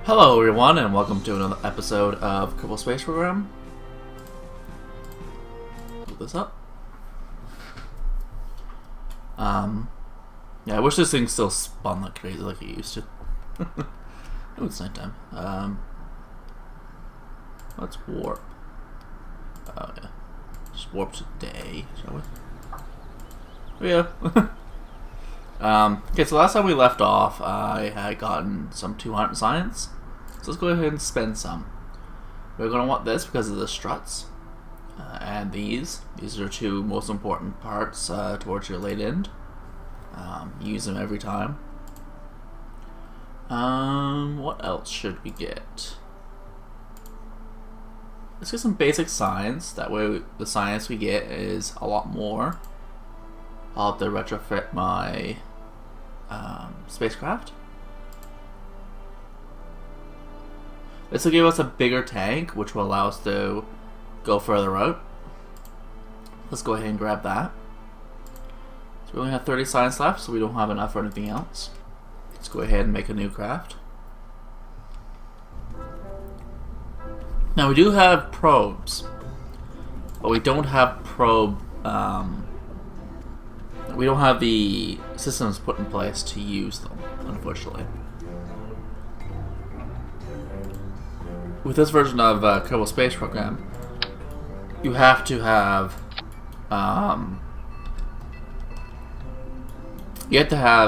Hello everyone and welcome to another episode of Kerbal Space Program. Put this up. Yeah, I wish this thing still spun like crazy like it used to. Oh, it's nighttime. Let's warp. Oh yeah. Just warp today, shall we? Oh yeah. Okay, so last time we left off, I had gotten some 200 science. So let's go ahead and spend some. We're going to want this because of the struts. And these. These are two most important parts towards your late end. Use them every time. What else should we get? Let's get some basic science. That way the science we get is a lot more. I'll have to retrofit my spacecraft. This will give us a bigger tank, which will allow us to go further out. Let's go ahead and grab that. So we only have 30 science left, so we don't have enough for anything else. Let's go ahead and make a new craft. Now we do have probes, but we don't have we don't have the systems put in place to use them, unfortunately. With this version of Kerbal Space Program, you have to have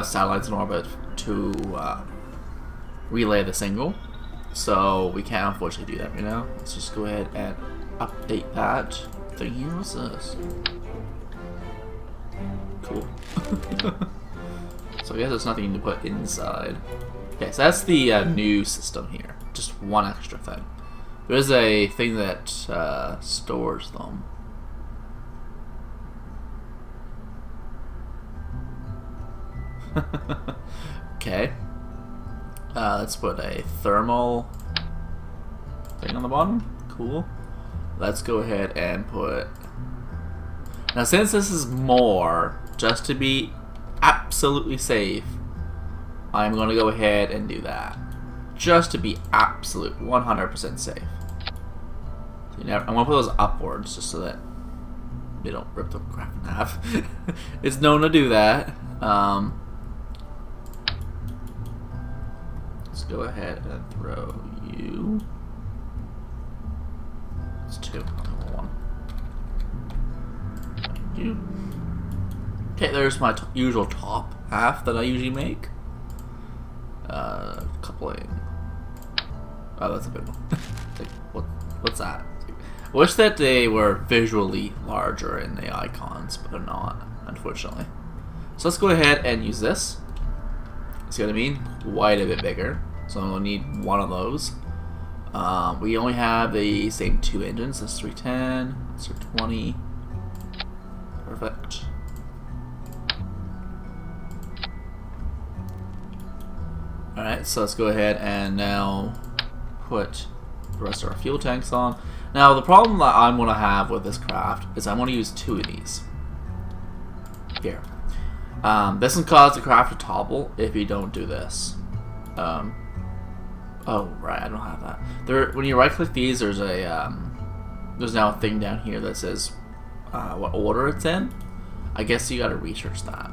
satellites in orbit to relay the signal. So we can't unfortunately do that right now. Let's just go ahead and update that thing here. What's this? Cool. So I guess there's nothing to put inside. Okay, so that's the new system here. Just one extra thing. There's a thing that stores them. Okay. Let's put a thermal thing on the bottom. Cool. Let's go ahead and put... Now since this is more, just to be absolutely safe, I'm going to go ahead and do that. Just to be absolute 100% safe. So I'm going to put those upwards just so that they don't rip the crap in half. It's known to do that. Let's go ahead and throw you. It's two, only one. Thank you. Okay, there's my usual top half that I usually make. Coupling. Oh, that's a big one. What's that? I wish that they were visually larger in the icons, but they're not, unfortunately. So let's go ahead and use this. See what I mean? Quite a bit bigger. So I'm going to need one of those. We only have the same two engines. That's 310, that's 320. Perfect. Alright, so let's go ahead and now put the rest of our fuel tanks on. Now the problem that I'm going to have with this craft is I'm going to use two of these. Here. This can cause the craft to topple if you don't do this. Oh, right, I don't have that. When you right click these, there's there's now a thing down here that says what order it's in. I guess you gotta research that.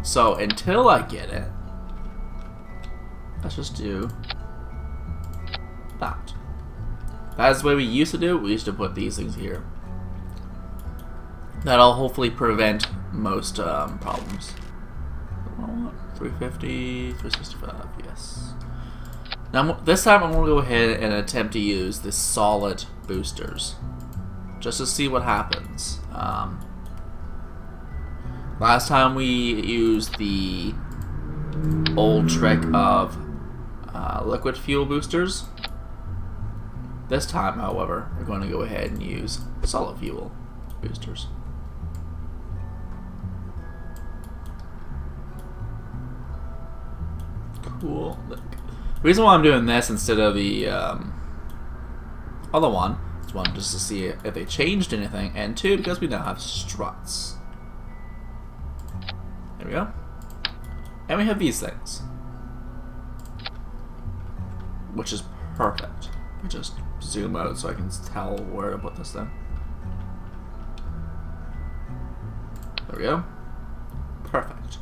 So until I get it, let's just do that. That's the way we used to do it. We used to put these things here. That'll hopefully prevent most problems. 350, 365, yes. Now this time I'm going to go ahead and attempt to use the solid boosters. Just to see what happens. Last time we used the old trick of liquid fuel boosters. This time, however, we're going to go ahead and use solid fuel boosters. Cool. The reason why I'm doing this instead of the other one is one, just to see if they changed anything, and two, because we now have struts. There we go. And we have these things. which is perfect. Let me just zoom out so I can tell where to put this thing. There we go. Perfect.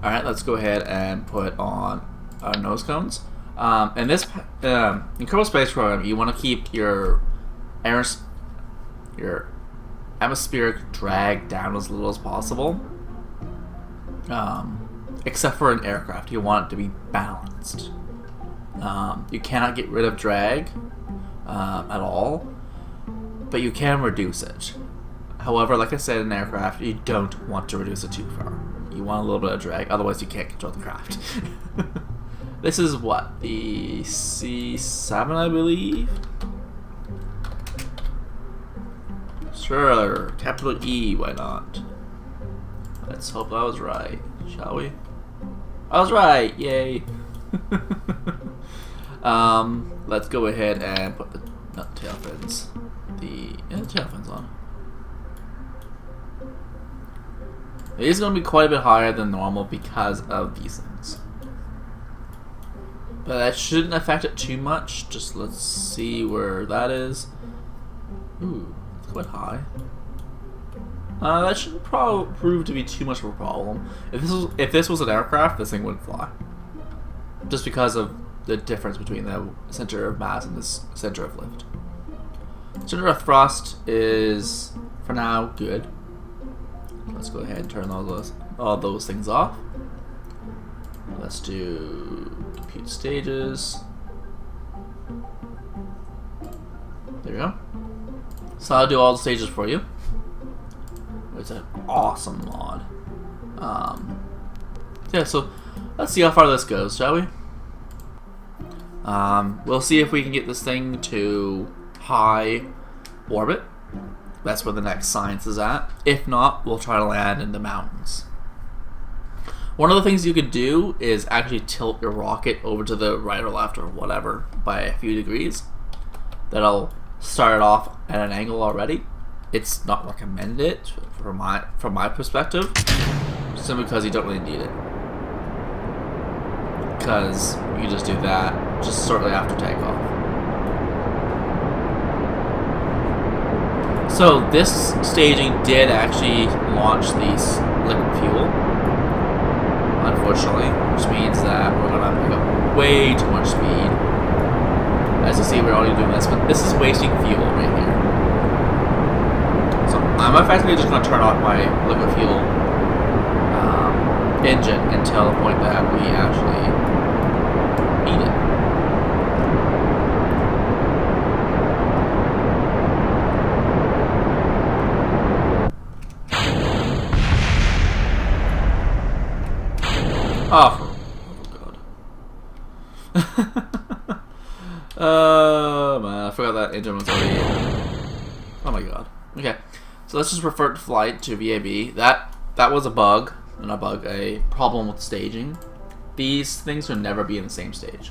Alright, let's go ahead and put on our nose cones. In this in Kerbal Space Program, you want to keep your atmospheric drag down as little as possible. Except for an aircraft, you want it to be balanced. You cannot get rid of drag at all, but you can reduce it. However, like I said, in an aircraft, you don't want to reduce it too far. You want a little bit of drag, otherwise you can't control the craft. This is what? The C7, I believe? Sure, capital E, why not? Let's hope I was right, shall we? I was right, yay! Let's go ahead and put the tail fins. The tail fins on. It is going to be quite a bit higher than normal because of these things. But that shouldn't affect it too much. Just let's see where that is. Ooh, it's quite high. That shouldn't probably prove to be too much of a problem. If this was an aircraft, this thing wouldn't fly. Just because of the difference between the center of mass and the center of lift. Center of thrust is, for now, good. Let's go ahead and turn all those things off. Let's do compute stages. There we go. So I'll do all the stages for you. It's an awesome mod. Yeah, so let's see how far this goes, shall we? We'll see if we can get this thing to high orbit. That's where the next science is at. If not, we'll try to land in the mountains. One of the things you could do is actually tilt your rocket over to the right or left or whatever by a few degrees. That'll start it off at an angle already. It's not recommended from my perspective, simply because you don't really need it. Because you can just do that just shortly after takeoff. So this staging did actually launch these liquid fuel, unfortunately, which means that we're gonna pick up way too much speed. As you see, we're already doing this, but this is wasting fuel right here. So I'm effectively just gonna turn off my liquid fuel engine until the point that we actually need it. Oh god. Man, I forgot that engine was already in. Oh my god. Okay, so let's just revert to flight to VAB. That was a bug, not a bug, a problem with staging. These things will never be in the same stage.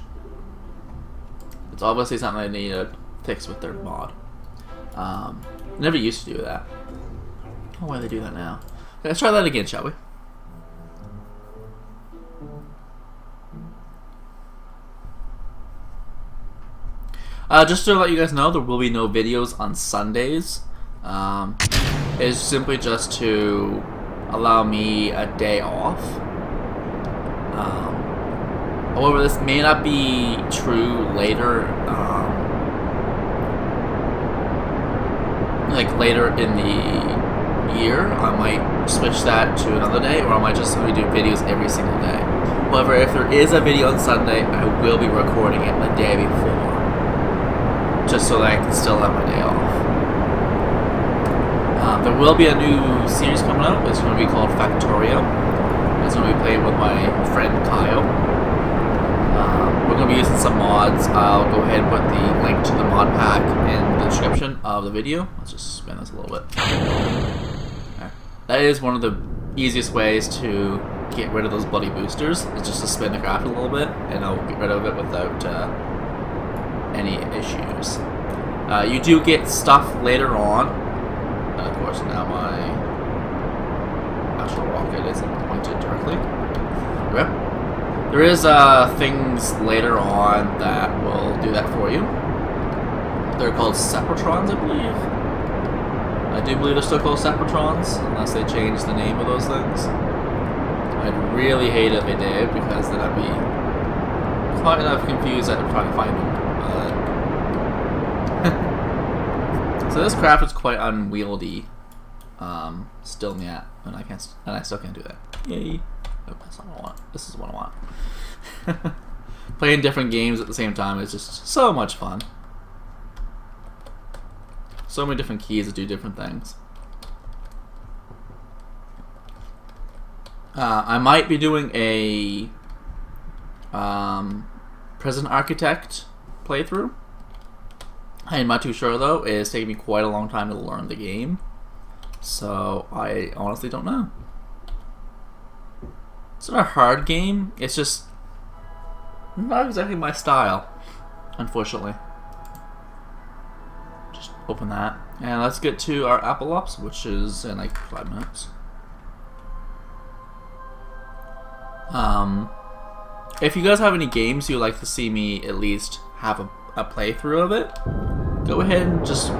It's obviously something they need to fix with their mod. Never used to do that. Oh, why do they do that now? Okay, let's try that again, shall we? Just to let you guys know, there will be no videos on Sundays. It's simply just to allow me a day off. However, this may not be true later, like later in the year. I might switch that to another day, or I might just do videos every single day. However, if there is a video on Sunday, I will be recording it the day before, just so that I can still have my day off. There will be a new series coming out. It's going to be called Factorio. It's going to be played with my friend Kyle. We're going to be using some mods. I'll go ahead and put the link to the mod pack in the description of the video. Let's just spin this a little bit. Okay. That is one of the easiest ways to get rid of those bloody boosters. It's just to spin the craft a little bit, and I'll get rid of it without any issues. You do get stuff later on. Of course, now my actual rocket isn't pointed directly. Okay. There is things later on that will do that for you. They're called Separatrons, I believe. I do believe they're still called Separatrons, unless they change the name of those things. I'd really hate if they did, because then I'd be quite enough confused at trying to find them. So this craft is quite unwieldy. Still in the app, and I still can't do that. Yay! Nope, that's not what I want. This is what I want. Playing different games at the same time is just so much fun. So many different keys that do different things. I might be doing a Prison Architect playthrough. I'm not too sure though. It's taking me quite a long time to learn the game, so I honestly don't know. It's not a hard game. It's just not exactly my style, unfortunately. Just open that, and let's get to our Apple Ops, which is in like 5 minutes. If you guys have any games you'd like to see me at least have a playthrough of it, go ahead and just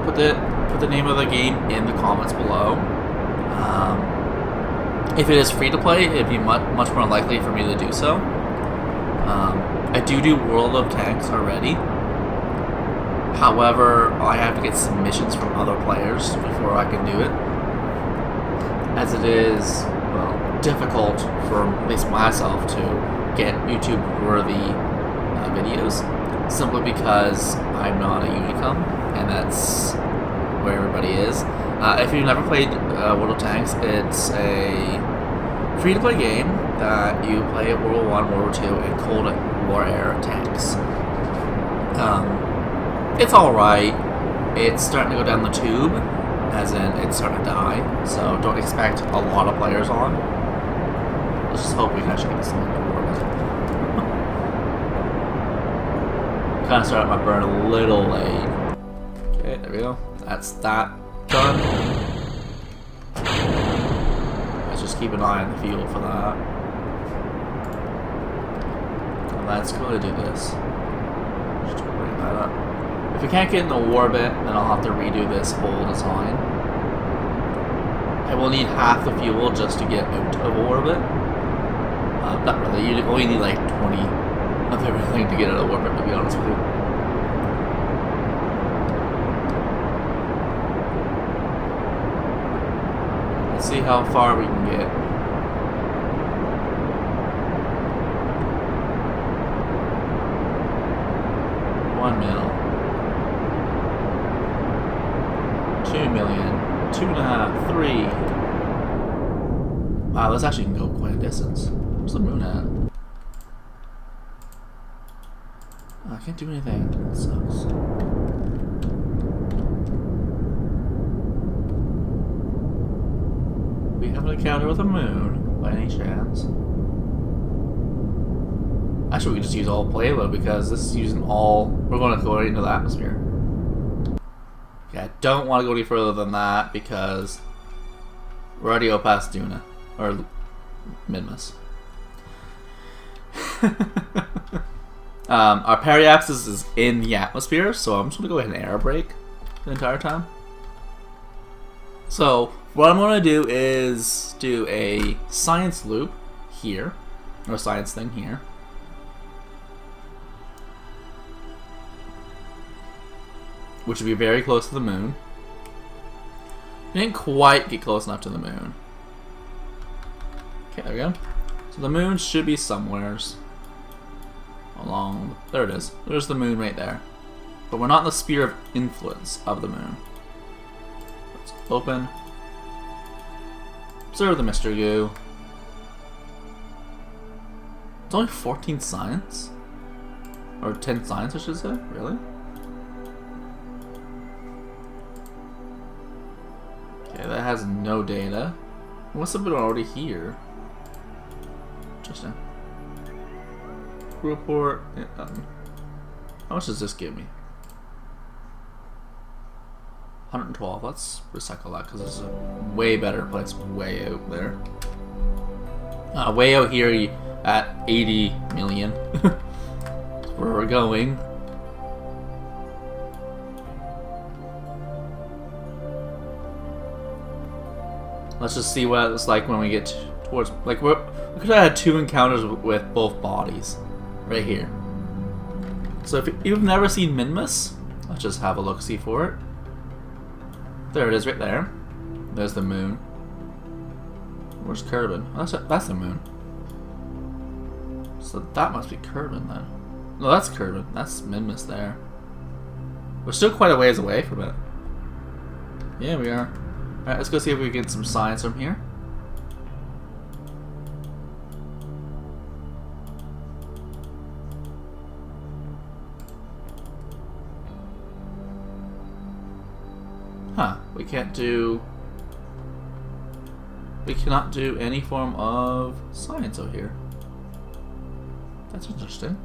put the name of the game in the comments below. If it is free to play, it'd be much more likely for me to do so. I do World of Tanks already. However, I have to get submissions from other players before I can do it, as it is, well, difficult for at least myself to get YouTube-worthy videos, simply because I'm not a Unicum, and that's where everybody is. If you've never played World of Tanks, it's a free-to-play game that you play at World War I, World War II, and Cold War era tanks. It's alright. It's starting to go down the tube, as in it's starting to die, so don't expect a lot of players on. Let's just hope we can actually get someone to work with it. Kind of started my burn a little late. Okay, there we go. That's that done. Let's just keep an eye on the field for that. And let's go and do this. Just bring that up. If we can't get in the orbit, then I'll have to redo this whole design. I will need half the fuel just to get out of orbit. Not really, you only need like 20 of everything to get out of orbit, to be honest with you. Let's see how far we can get. $1 million. 2 million. 2.5. 3. Wow, this actually can go quite a distance. Where's the moon at? Oh, I can't do anything. That sucks. We have an encounter with a moon, by any chance. Actually, we can just use all payload because this is using all. We're going to go right into the atmosphere. Okay, I don't want to go any further than that because we're already out past Duna or Midmas. Our periapsis is in the atmosphere, so I'm just going to go ahead and air brake the entire time. So what I'm going to do is do a science loop here, or a science thing here. Which would be very close to the moon. We didn't quite get close enough to the moon. Okay, there we go. So the moon should be somewheres along. There it is. There's the moon right there. But we're not in the sphere of influence of the moon. Let's open. Observe the mystery goo. It's only 14 science? Or 10 science, I should say? Really? Okay, that has no data. It must have been already here. Interesting. Report. Yeah, how much does this give me? 112. Let's recycle that because it's a way better place way out there. Way out here, at 80 million. That's where we're going. Let's just see what it's like when we get towards... Like, we could have had 2 encounters with both bodies. Right here. So if you've never seen Minmus, let's just have a look-see for it. There it is, right there. There's the moon. Where's Kerbin? Oh, that's the moon. So that must be Kerbin then. No, that's Kerbin. That's Minmus there. We're still quite a ways away from it. Yeah, we are. Alright, let's go see if we can get some science from here. Huh, we can't do... We cannot do any form of science over here. That's interesting.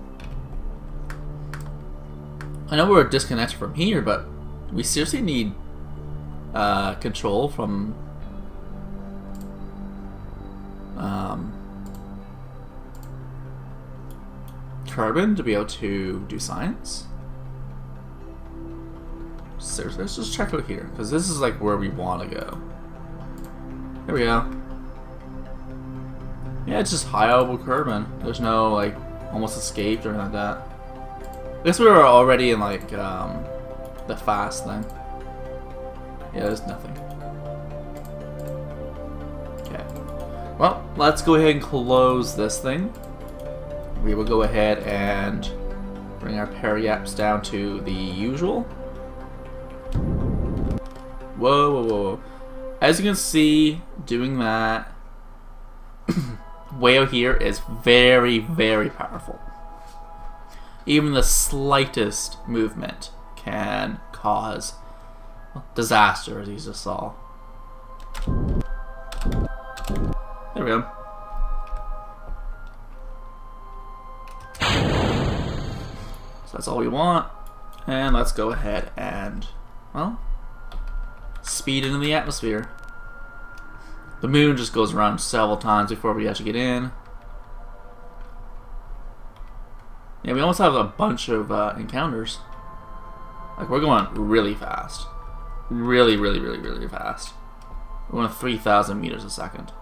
I know we're disconnected from here, but we seriously need control from Kerbin to be able to do science. Seriously, let's just check out here, because this is like where we want to go. Here we go. Yeah, it's just high over Kerbin. There's no like almost escaped or anything like that. I guess we were already in like the fast thing. Yeah, there's nothing. Okay. Well, let's go ahead and close this thing. We will go ahead and bring our periaps down to the usual. Whoa, whoa, whoa. As you can see, doing that way out here is very, very powerful. Even the slightest movement can cause disaster, as you just saw. There we go. So that's all we want. And let's go ahead and, well, speed into the atmosphere. The moon just goes around several times before we actually get in. Yeah, we almost have a bunch of encounters. Like, we're going really fast. Really, really, really, really fast. We're going 3,000 meters a second.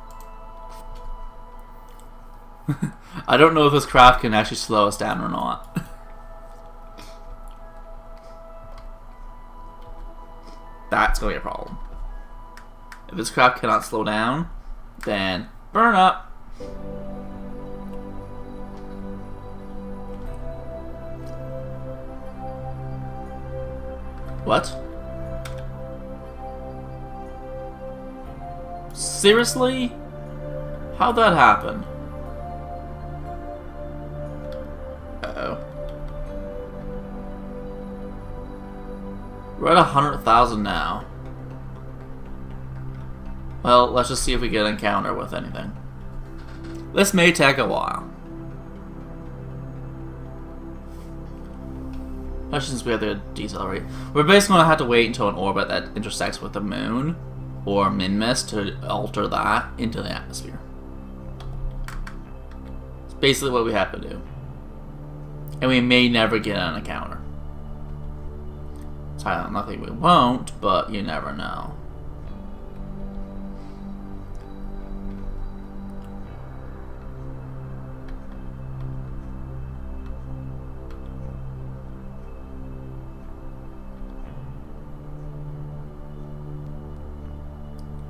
I don't know if this craft can actually slow us down or not. That's going to be a problem. If this craft cannot slow down, then burn up. What? Seriously? How'd that happen? Uh-oh. We're at 100,000 now. Well, let's just see if we get an encounter with anything. This may take a while. Especially since we have to decelerate. We're basically going to have to wait until an orbit that intersects with the moon or Minmus to alter that into the atmosphere. It's basically what we have to do. And we may never get an encounter. So I don't think we won't, but you never know.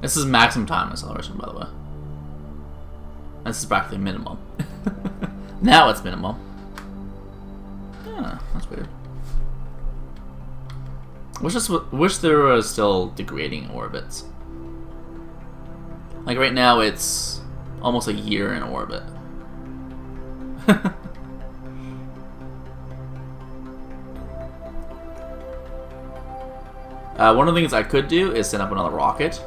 This is maximum time acceleration, by the way. This is practically minimum. Now it's minimum. Yeah, that's weird. Wish there was still degrading orbits. Like right now, it's almost a year in orbit. One of the things I could do is send up another rocket.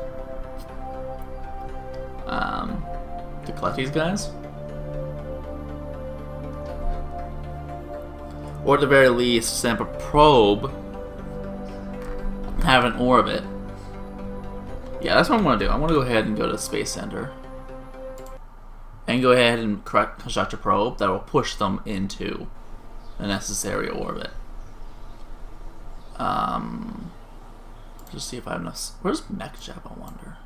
To collect these guys. Or at the very least, send up a probe, have an orbit. Yeah, that's what I want to do. I want to go ahead and go to the Space Center. and go ahead and construct a probe that will push them into the necessary orbit. Just see if I have enough. Where's MechJeb, I wonder?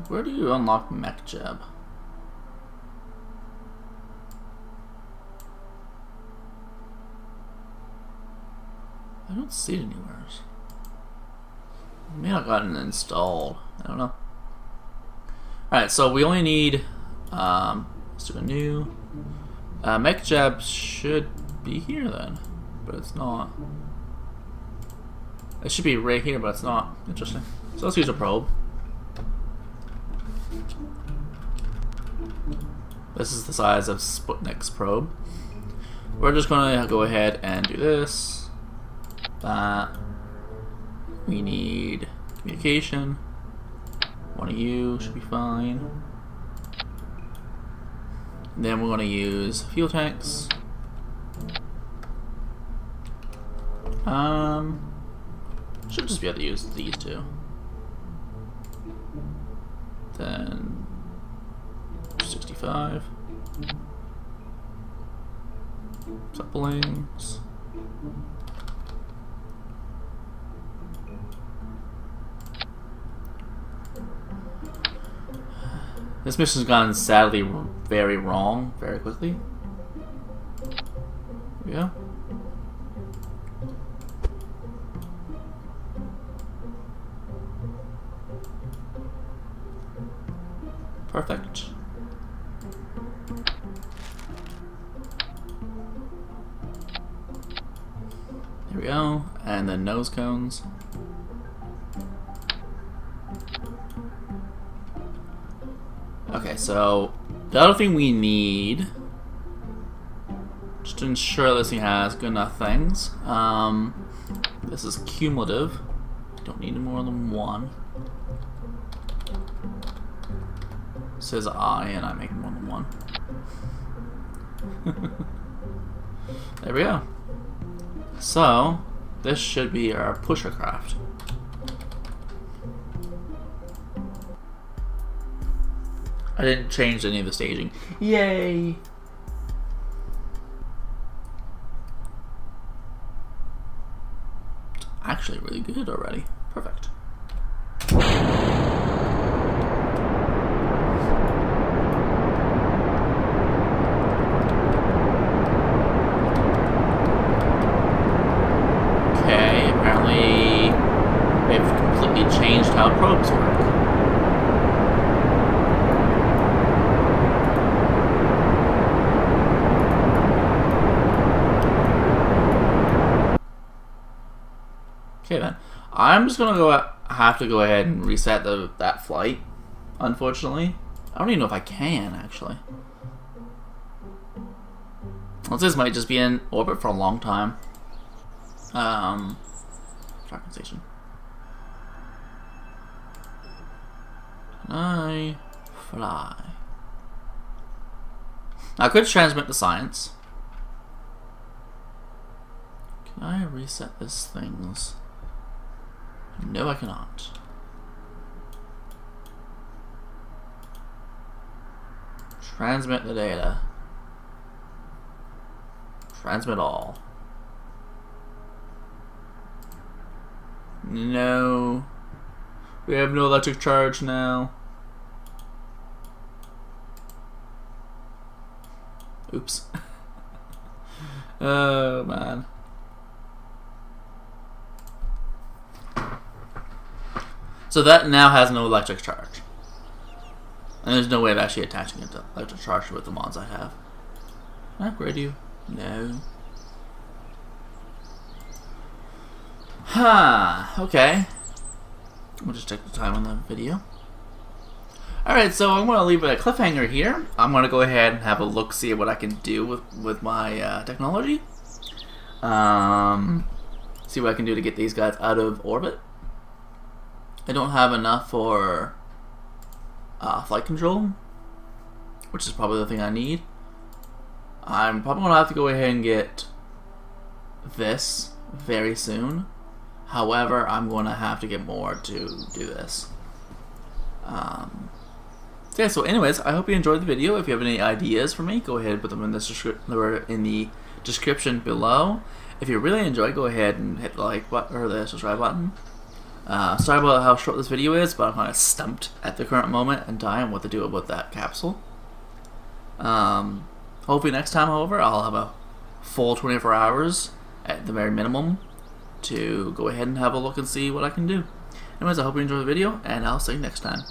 Where do you unlock MechJeb? I don't see it anywhere. May not have gotten installed. I don't know. Alright, so we only need let's do a new MechJeb should be here then, but it's not. It should be right here, but it's not. Interesting. So let's use a probe. This is the size of Sputnik's probe. We're just going to go ahead and do this. That. We need communication. One of you should be fine. Then we're going to use fuel tanks. Should just be able to use these two. Then 65. Couplings. This mission's gone sadly very wrong very quickly. Here we go. Perfect. There we go. And then nose cones. Okay, so the other thing we need, just to ensure this thing has good enough things, this is cumulative. Don't need more than one. It says I, and I make more than one. There we go. So this should be our pusher craft. I didn't change any of the staging. Yay! It's actually really good already. Perfect. Okay, apparently they've completely changed how probes work. Okay then, I'm just gonna have to go ahead and reset that flight. Unfortunately, I don't even know if I can actually. Well, this might just be in orbit for a long time. Tracking station. Can I fly? I could transmit the science. Can I reset this things? No, I cannot. Transmit the data. Transmit all. No. We have no electric charge now. Oops. Oh, man. So that now has no electric charge. And there's no way of actually attaching it to electric charge with the mods I have. Can I upgrade you? No. Okay. We'll just take the time on the video. Alright, so I'm going to leave it at a cliffhanger here. I'm going to go ahead and have a look, see what I can do with my technology. See what I can do to get these guys out of orbit. I don't have enough for flight control, which is probably the thing I need. I'm probably going to have to go ahead and get this very soon. However, I'm going to have to get more to do this. Yeah, so anyways, I hope you enjoyed the video. If you have any ideas for me, go ahead and put them in the description below. If you really enjoyed, go ahead and hit the like button or the subscribe button. Sorry about how short this video is, but I'm kind of stumped at the current moment in time what to do about that capsule. Hopefully next time, however, I'll have a full 24 hours at the very minimum to go ahead and have a look and see what I can do. Anyways, I hope you enjoyed the video, and I'll see you next time.